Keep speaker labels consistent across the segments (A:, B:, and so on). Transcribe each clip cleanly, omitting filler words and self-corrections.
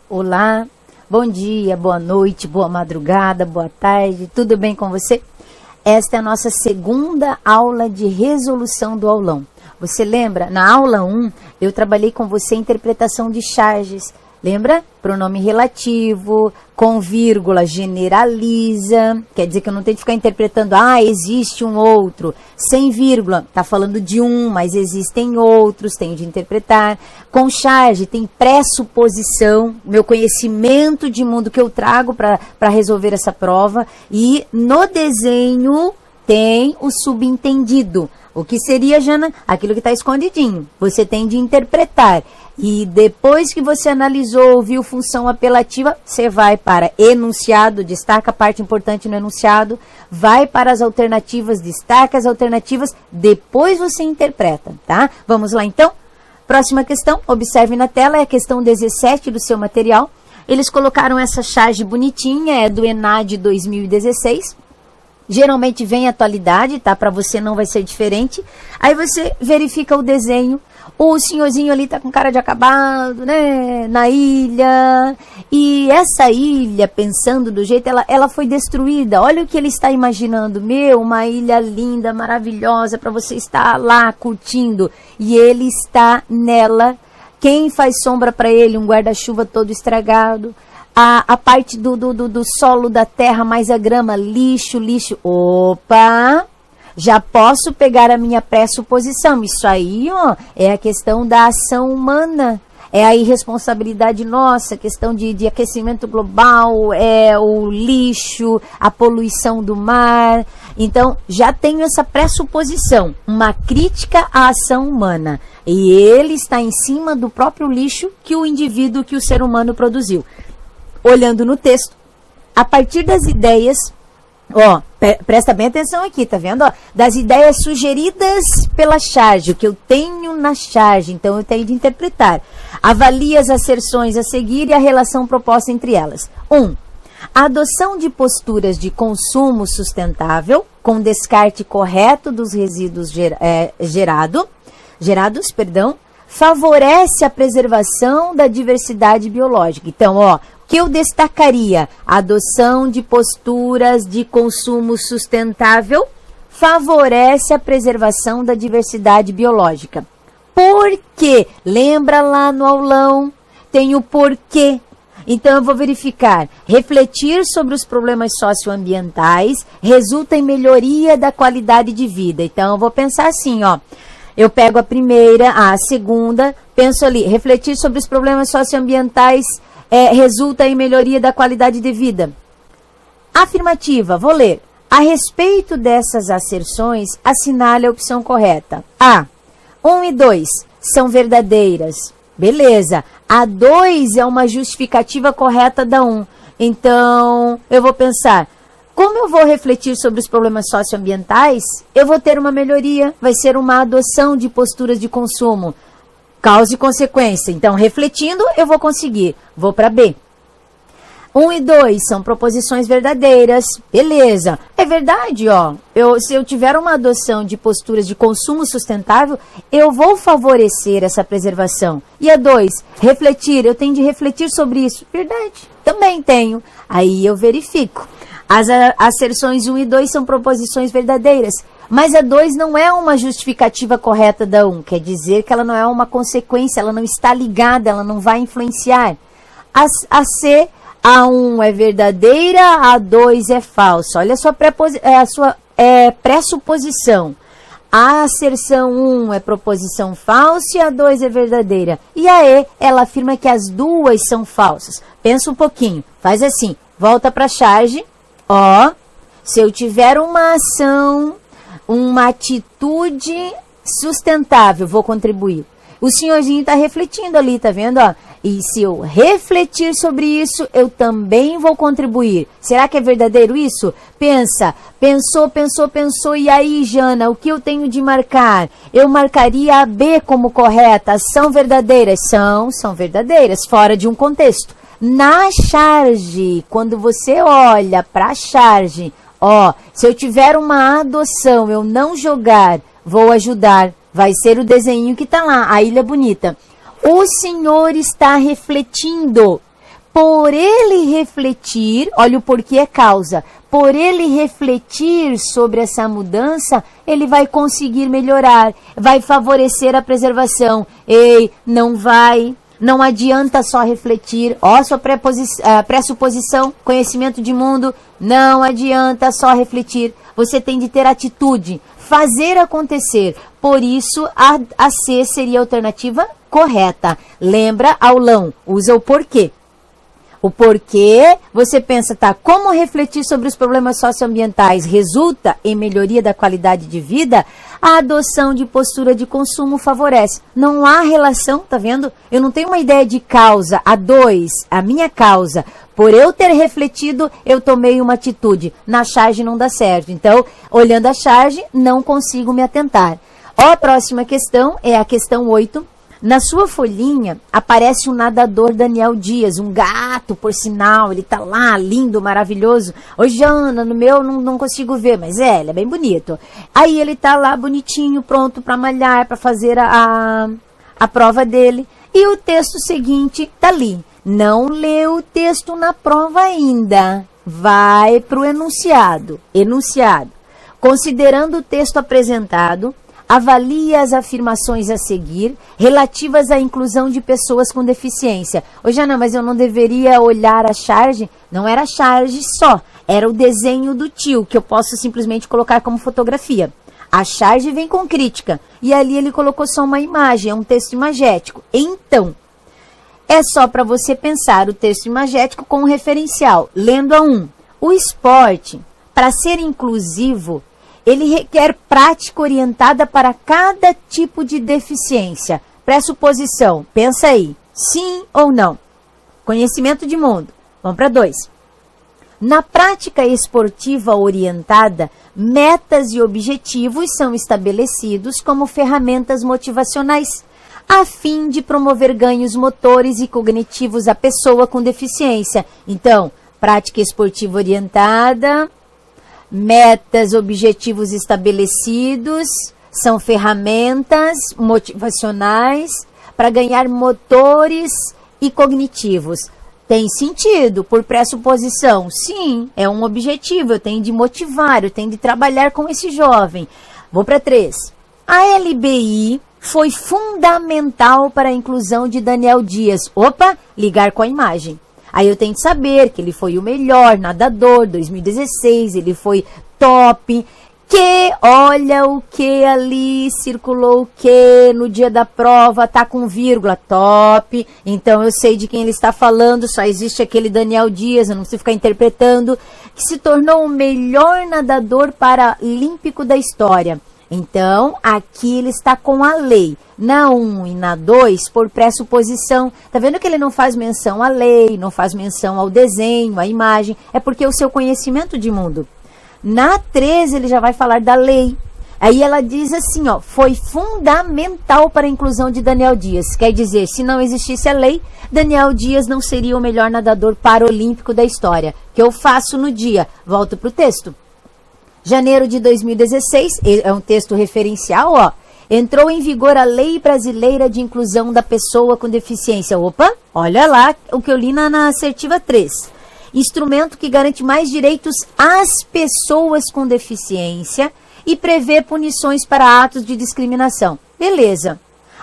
A: Olá, bom dia, boa noite, boa madrugada, boa tarde, tudo bem com você? Esta é a nossa segunda aula de resolução do aulão. Você lembra? Na aula 1, eu trabalhei com você a interpretação de charges. Lembra? Pronome relativo, com vírgula, generaliza. Quer dizer que eu não tenho que ficar interpretando, existe um outro. Sem vírgula, tá falando de um, mas existem outros, tenho de interpretar. Com charge, tem pressuposição, meu conhecimento de mundo que eu trago para resolver essa prova. E no desenho tem o subentendido. O que seria, Jana? Aquilo que está escondidinho. Você tem de interpretar. E depois que você analisou, viu função apelativa, você vai para enunciado, destaca a parte importante no enunciado, vai para as alternativas, destaca as alternativas, depois você interpreta, tá? Vamos lá então? Próxima questão, observe na tela, é a questão 17 do seu material. Eles colocaram essa charge bonitinha, é do ENAD 2016. Geralmente vem atualidade, tá? Para você não vai ser diferente. Aí você verifica o desenho. O senhorzinho ali tá com cara de acabado, né? Na ilha. E essa ilha, pensando do jeito, ela foi destruída. Olha o que ele está imaginando. Uma ilha linda, maravilhosa, para você estar lá curtindo. E ele está nela. Quem faz sombra para ele? Um guarda-chuva todo estragado. A parte do solo da terra, mais a grama, lixo. Opa! Já posso pegar a minha pressuposição. Isso aí, é a questão da ação humana. É a irresponsabilidade nossa, questão de aquecimento global, é o lixo, a poluição do mar. Então, já tenho essa pressuposição, uma crítica à ação humana. E ele está em cima do próprio lixo que o indivíduo, que o ser humano produziu. Olhando no texto, a partir das ideias, presta bem atenção aqui, tá vendo? Das ideias sugeridas pela charge, o que eu tenho na charge, então eu tenho de interpretar. Avalie as asserções a seguir e a relação proposta entre elas. 1. A adoção de posturas de consumo sustentável, com descarte correto dos resíduos gerados, favorece a preservação da diversidade biológica. Então, que eu destacaria, a adoção de posturas de consumo sustentável favorece a preservação da diversidade biológica. Por quê? Lembra lá no aulão, tem o porquê. Então eu vou verificar, refletir sobre os problemas socioambientais resulta em melhoria da qualidade de vida. Então eu vou pensar assim, eu pego a primeira, a segunda, penso ali, refletir sobre os problemas socioambientais resulta em melhoria da qualidade de vida. Afirmativa, vou ler. A respeito dessas asserções, assinale a opção correta. A. 1 e 2 são verdadeiras. Beleza. A 2 é uma justificativa correta da 1. Então, eu vou pensar, como eu vou refletir sobre os problemas socioambientais, eu vou ter uma melhoria, vai ser uma adoção de posturas de consumo. Causa e consequência. Então, refletindo, eu vou conseguir. Vou para B. 1 e 2 são proposições verdadeiras. Beleza. É verdade, se eu tiver uma adoção de posturas de consumo sustentável, eu vou favorecer essa preservação. E a 2, refletir. Eu tenho de refletir sobre isso. Verdade. Também tenho. Aí eu verifico. As asserções 1 e 2 são proposições verdadeiras. Mas a 2 não é uma justificativa correta da 1. Quer dizer que ela não é uma consequência, ela não está ligada, ela não vai influenciar. A C, a 1 é verdadeira, a 2 é falsa. Olha a sua pressuposição. A asserção 1 é proposição falsa e a 2 é verdadeira. E a E, ela afirma que as duas são falsas. Pensa um pouquinho, faz assim, volta para a charge. Se eu tiver uma ação, uma atitude sustentável, vou contribuir. O senhorzinho está refletindo ali, tá vendo? E se eu refletir sobre isso, eu também vou contribuir. Será que é verdadeiro isso? Pensou. E aí, Jana, o que eu tenho de marcar? Eu marcaria a B como correta. São verdadeiras? São verdadeiras, fora de um contexto. Na charge, quando você olha para a charge, se eu tiver uma adoção, eu não jogar, vou ajudar. Vai ser o desenho que está lá, a ilha bonita. O senhor está refletindo. por ele refletir, olha o porquê é causa, por ele refletir sobre essa mudança, ele vai conseguir melhorar, vai favorecer a preservação. Ei, não adianta só refletir, ó, sua pressuposição, conhecimento de mundo, não adianta só refletir, você tem de ter atitude, fazer acontecer, por isso a C seria a alternativa correta. Lembra, aulão, usa o porquê. O porquê, você pensa, tá, como refletir sobre os problemas socioambientais resulta em melhoria da qualidade de vida? A adoção de postura de consumo favorece. Não há relação, tá vendo? Eu não tenho uma ideia de causa. A minha causa, por eu ter refletido, eu tomei uma atitude. Na charge não dá certo. Então, olhando a charge, não consigo me atentar. Ó, a próxima questão é a questão 8. Na sua folhinha aparece um nadador Daniel Dias, um gato, por sinal, ele tá lá, lindo, maravilhoso. Ô, Jana, no meu não consigo ver, mas ele é bem bonito. Aí ele tá lá bonitinho, pronto para malhar, para fazer a prova dele. E o texto seguinte tá ali. Não leu o texto na prova ainda. Vai pro enunciado. Enunciado. Considerando o texto apresentado, avalie as afirmações a seguir relativas à inclusão de pessoas com deficiência. Ô, Jana, mas eu não deveria olhar a charge? Não era a charge só, era o desenho do tio, que eu posso simplesmente colocar como fotografia. A charge vem com crítica, e ali ele colocou só uma imagem, é um texto imagético. Então, é só para você pensar o texto imagético com um referencial. Lendo a 1. O esporte, para ser inclusivo, ele requer prática orientada para cada tipo de deficiência. Pressuposição, pensa aí, sim ou não? Conhecimento de mundo. Vamos para 2. Na prática esportiva orientada, metas e objetivos são estabelecidos como ferramentas motivacionais, a fim de promover ganhos motores e cognitivos à pessoa com deficiência. Então, prática esportiva orientada, metas, objetivos estabelecidos, são ferramentas motivacionais para ganhar motores e cognitivos. Tem sentido, por pressuposição. Sim, é um objetivo, eu tenho de motivar, eu tenho de trabalhar com esse jovem. Vou para 3. A LBI foi fundamental para a inclusão de Daniel Dias. Opa, ligar com a imagem. Aí eu tenho de saber que ele foi o melhor nadador 2016, ele foi top, que olha o que ali, circulou o que no dia da prova, tá com vírgula, top. Então eu sei de quem ele está falando, só existe aquele Daniel Dias, eu não preciso ficar interpretando, que se tornou o melhor nadador paralímpico da história. Então, aqui ele está com a lei. Na 1 e na 2, por pressuposição. Tá vendo que ele não faz menção à lei, não faz menção ao desenho, à imagem? É porque é o seu conhecimento de mundo. Na 3, ele já vai falar da lei. Aí ela diz assim, ó, foi fundamental para a inclusão de Daniel Dias. Quer dizer, se não existisse a lei, Daniel Dias não seria o melhor nadador paralímpico da história. O que eu faço no dia? Volto para o texto. Janeiro de 2016, é um texto referencial, ó. Entrou em vigor a Lei Brasileira de Inclusão da Pessoa com Deficiência. Opa, olha lá o que eu li na assertiva 3. Instrumento que garante mais direitos às pessoas com deficiência e prevê punições para atos de discriminação. Beleza.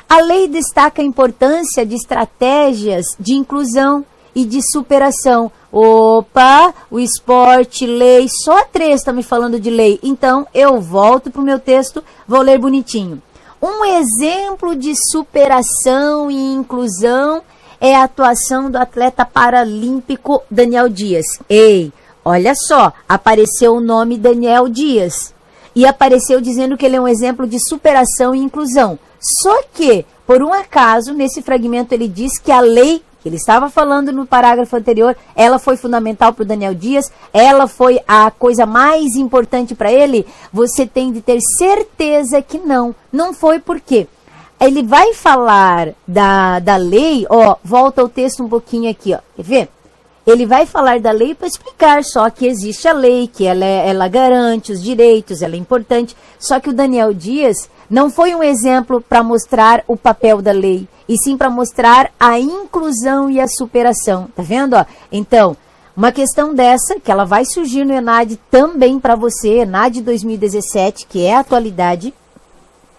A: A lei destaca a importância de estratégias de inclusão e de superação. Opa, o esporte, lei, só a 3 está me falando de lei. Então, eu volto para o meu texto, vou ler bonitinho. Um exemplo de superação e inclusão é a atuação do atleta paralímpico Daniel Dias. Ei, olha só, apareceu o nome Daniel Dias. E apareceu dizendo que ele é um exemplo de superação e inclusão. Só que, por um acaso, nesse fragmento ele diz que a lei que ele estava falando no parágrafo anterior, ela foi fundamental para o Daniel Dias, ela foi a coisa mais importante para ele. Você tem de ter certeza que não foi. Por quê? Ele vai falar da lei, ó, volta o texto um pouquinho aqui, ó, quer ver? Ele vai falar da lei para explicar só que existe a lei, que ela garante os direitos, ela é importante. Só que o Daniel Dias não foi um exemplo para mostrar o papel da lei, e sim para mostrar a inclusão e a superação. Tá vendo? Ó? Então, uma questão dessa, que ela vai surgir no ENAD também para você, ENAD 2017, que é a atualidade.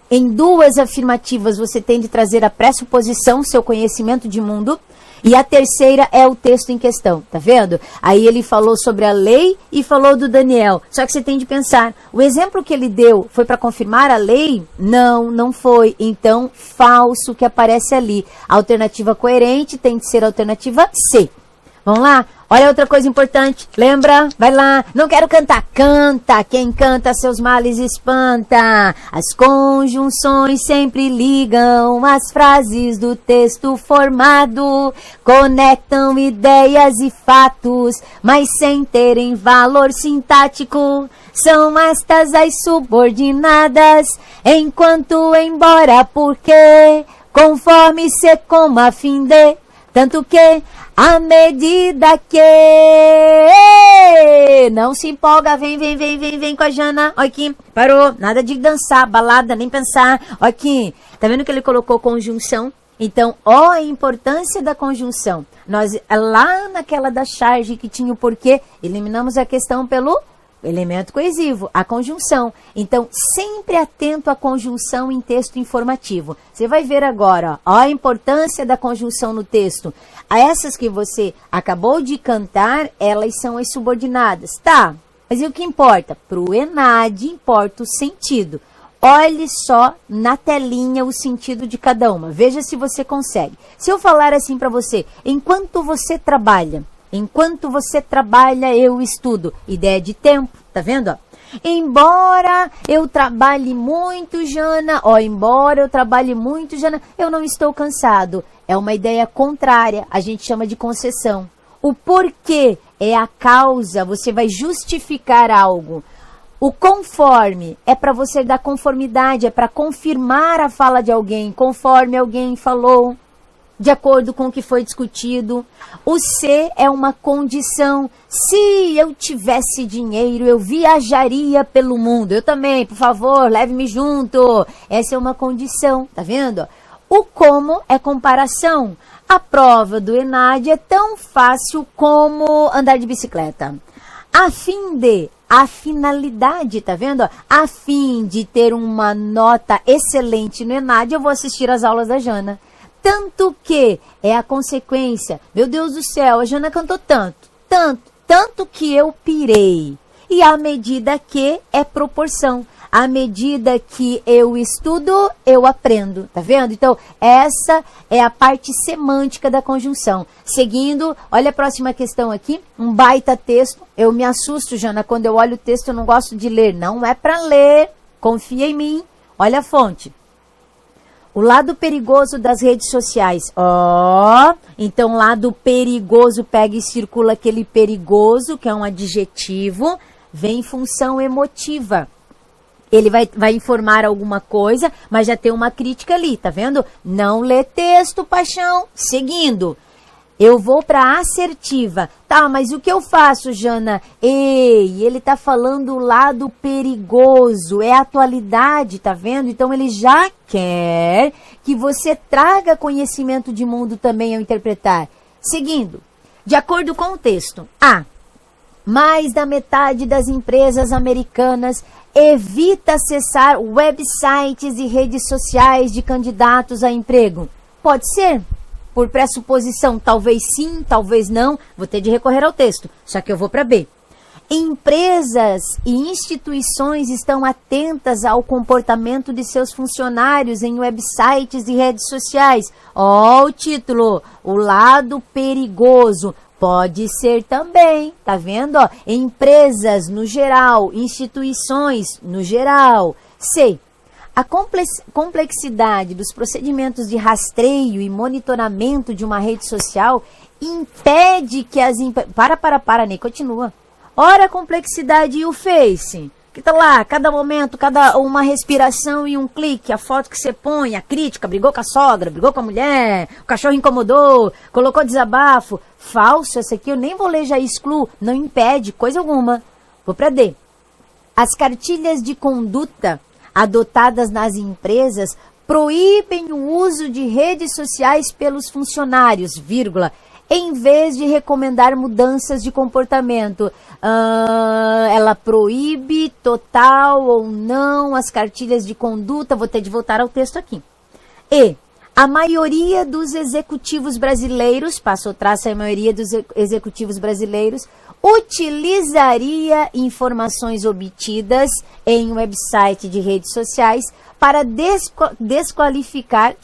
A: Em 2 afirmativas você tem de trazer a pressuposição, seu conhecimento de mundo. E a terceira é o texto em questão, tá vendo? Aí ele falou sobre a lei e falou do Daniel. Só que você tem de pensar, o exemplo que ele deu foi para confirmar a lei? Não, não foi. Então, falso que aparece ali. A alternativa coerente tem de ser a alternativa C. Vamos lá? Olha outra coisa importante. Lembra? Vai lá. Não quero cantar. Canta. Quem canta seus males espanta. As conjunções sempre ligam as frases do texto formado. Conectam ideias e fatos, mas sem terem valor sintático. São estas as subordinadas, enquanto, embora, porque, conforme, se, como, a fim de... Tanto que, à medida que... Não se empolga, vem com a Jana. Olha aqui, parou. Nada de dançar, balada, nem pensar. Olha aqui, tá vendo que ele colocou conjunção? Então, ó a importância da conjunção. Nós, lá naquela da charge que tinha o porquê, eliminamos a questão pelo... elemento coesivo, a conjunção. Então, sempre atento à conjunção em texto informativo. Você vai ver agora, ó, a importância da conjunção no texto. Essas que você acabou de cantar, elas são as subordinadas. Tá, mas e o que importa? Para o ENAD, importa o sentido. Olhe só na telinha o sentido de cada uma. Veja se você consegue. Se eu falar assim para você, enquanto você trabalha, eu estudo. Ideia de tempo, tá vendo? Ó? Embora eu trabalhe muito, Jana, eu não estou cansado. É uma ideia contrária, a gente chama de concessão. O porquê é a causa, você vai justificar algo. O conforme é para você dar conformidade, é para confirmar a fala de alguém, conforme alguém falou. De acordo com o que foi discutido. O C é uma condição. Se eu tivesse dinheiro, eu viajaria pelo mundo. Eu também, por favor, leve-me junto. Essa é uma condição, tá vendo? O como é comparação. A prova do ENAD é tão fácil como andar de bicicleta. A fim de, a finalidade, tá vendo? A fim de ter uma nota excelente no ENAD, eu vou assistir às aulas da Jana. Tanto que é a consequência. Meu Deus do céu, a Jana cantou tanto que eu pirei. E à medida que é proporção. À medida que eu estudo, eu aprendo. Tá vendo? Então, essa é a parte semântica da conjunção. Seguindo, olha a próxima questão aqui. Um baita texto. Eu me assusto, Jana, quando eu olho o texto, eu não gosto de ler. Não é para ler. Confia em mim. Olha a fonte. O lado perigoso das redes sociais. Então lado perigoso, pega e circula aquele perigoso, que é um adjetivo, vem função emotiva. Ele vai informar alguma coisa, mas já tem uma crítica ali, tá vendo? Não lê texto, paixão. Seguindo. Eu vou para assertiva. Tá, mas o que eu faço, Jana? Ei, ele tá falando o lado perigoso. É atualidade, tá vendo? Então, ele já quer que você traga conhecimento de mundo também ao interpretar. Seguindo. De acordo com o texto. Mais da metade das empresas americanas evita acessar websites e redes sociais de candidatos a emprego. Pode ser? Por pressuposição, talvez sim, talvez não, vou ter de recorrer ao texto, só que eu vou para B. Empresas e instituições estão atentas ao comportamento de seus funcionários em websites e redes sociais. O título, o lado perigoso. Pode ser também, tá vendo? Empresas no geral, instituições no geral. C. A complexidade dos procedimentos de rastreio e monitoramento de uma rede social impede que as empresas... Para, Ney, continua. Ora a complexidade e o Face. que tá lá, cada momento, uma respiração e um clique, a foto que você põe, a crítica, brigou com a sogra, brigou com a mulher, o cachorro incomodou, colocou desabafo. Falso, essa aqui eu nem vou ler, já excluo, não impede coisa alguma. Vou para D. As cartilhas de conduta adotadas nas empresas proíbem o uso de redes sociais pelos funcionários, vírgula, em vez de recomendar mudanças de comportamento. Ela proíbe total ou não as cartilhas de conduta. Vou ter de voltar ao texto aqui. E a maioria dos executivos brasileiros, passo o traço, a maioria dos executivos brasileiros, utilizaria informações obtidas em um website de redes sociais para desclassificar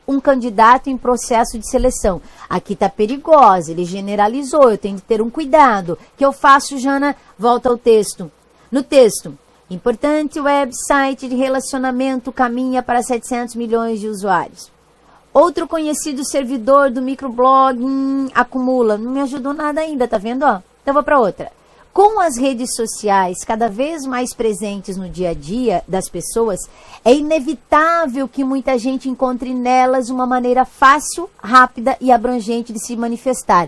A: um candidato em processo de seleção. Aqui está perigosa, ele generalizou, eu tenho que ter um cuidado. O que eu faço, Jana? Volta ao texto. No texto, importante website de relacionamento caminha para 700 milhões de usuários. Outro conhecido servidor do microblogging acumula. Não me ajudou nada ainda, tá vendo? Ó? Então vou para outra. Com as redes sociais cada vez mais presentes no dia a dia das pessoas, é inevitável que muita gente encontre nelas uma maneira fácil, rápida e abrangente de se manifestar.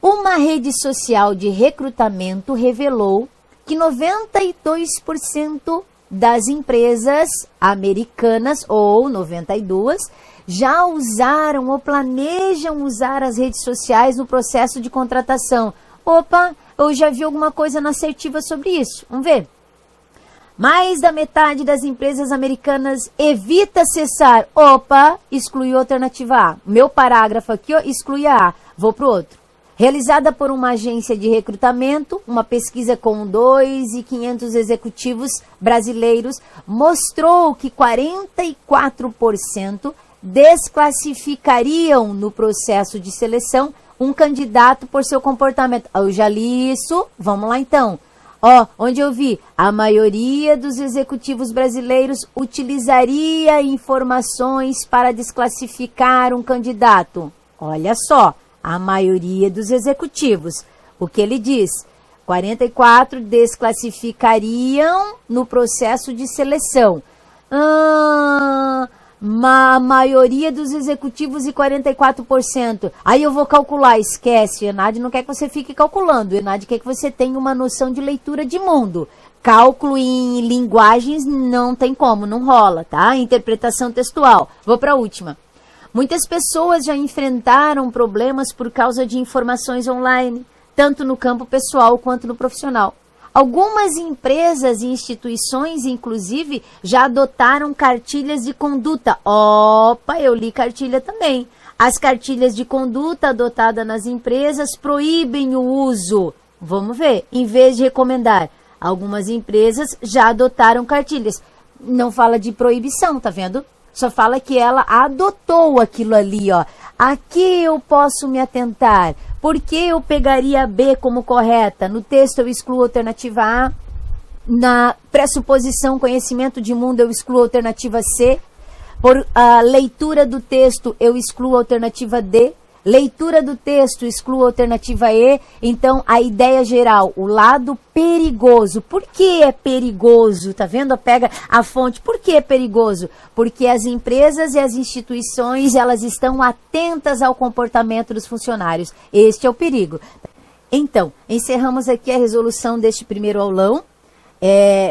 A: Uma rede social de recrutamento revelou que 92% das empresas americanas, ou 92%, já usaram ou planejam usar as redes sociais no processo de contratação. Opa, eu já vi alguma coisa na assertiva sobre isso. Vamos ver. Mais da metade das empresas americanas evita acessar. Opa, excluiu a alternativa A. Meu parágrafo aqui, ó, exclui a A. Vou para o outro. Realizada por uma agência de recrutamento, uma pesquisa com 2.500 executivos brasileiros mostrou que 44% desclassificariam no processo de seleção um candidato por seu comportamento. Eu já li isso, vamos lá então. Onde eu vi, a maioria dos executivos brasileiros utilizaria informações para desclassificar um candidato. Olha só, a maioria dos executivos. O que ele diz? 44 desclassificariam no processo de seleção. A maioria dos executivos e 44%. Aí eu vou calcular, esquece, o Enad não quer que você fique calculando, o Enad quer que você tenha uma noção de leitura de mundo. Cálculo em linguagens não tem como, não rola, tá? Interpretação textual. Vou para a última. Muitas pessoas já enfrentaram problemas por causa de informações online, tanto no campo pessoal quanto no profissional. Algumas empresas e instituições, inclusive, já adotaram cartilhas de conduta. Opa, eu li cartilha também. As cartilhas de conduta adotadas nas empresas proíbem o uso. Vamos ver, em vez de recomendar. Algumas empresas já adotaram cartilhas. Não fala de proibição, tá vendo? Só fala que ela adotou aquilo ali, ó. Aqui eu posso me atentar. Por que eu pegaria a B como correta? No texto eu excluo a alternativa A. Na pressuposição conhecimento de mundo eu excluo a alternativa C. Por a leitura do texto eu excluo a alternativa D. Leitura do texto excluo a alternativa E. Então a ideia geral, o lado perigoso. Por que é perigoso? Tá vendo? Pega a fonte. Por que é perigoso? Porque as empresas e as instituições, elas estão atentas ao comportamento dos funcionários. Este é o perigo. Então, encerramos aqui a resolução deste primeiro aulão.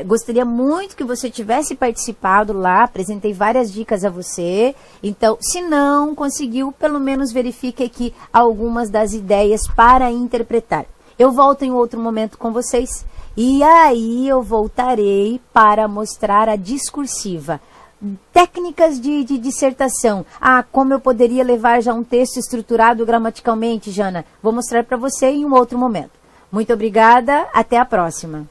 A: Gostaria muito que você tivesse participado lá, apresentei várias dicas a você. Então, se não conseguiu, pelo menos verifique aqui algumas das ideias para interpretar. Eu volto em outro momento com vocês e aí eu voltarei para mostrar a discursiva. Técnicas de dissertação. Como eu poderia levar já um texto estruturado gramaticalmente, Jana? Vou mostrar para você em um outro momento. Muito obrigada, até a próxima.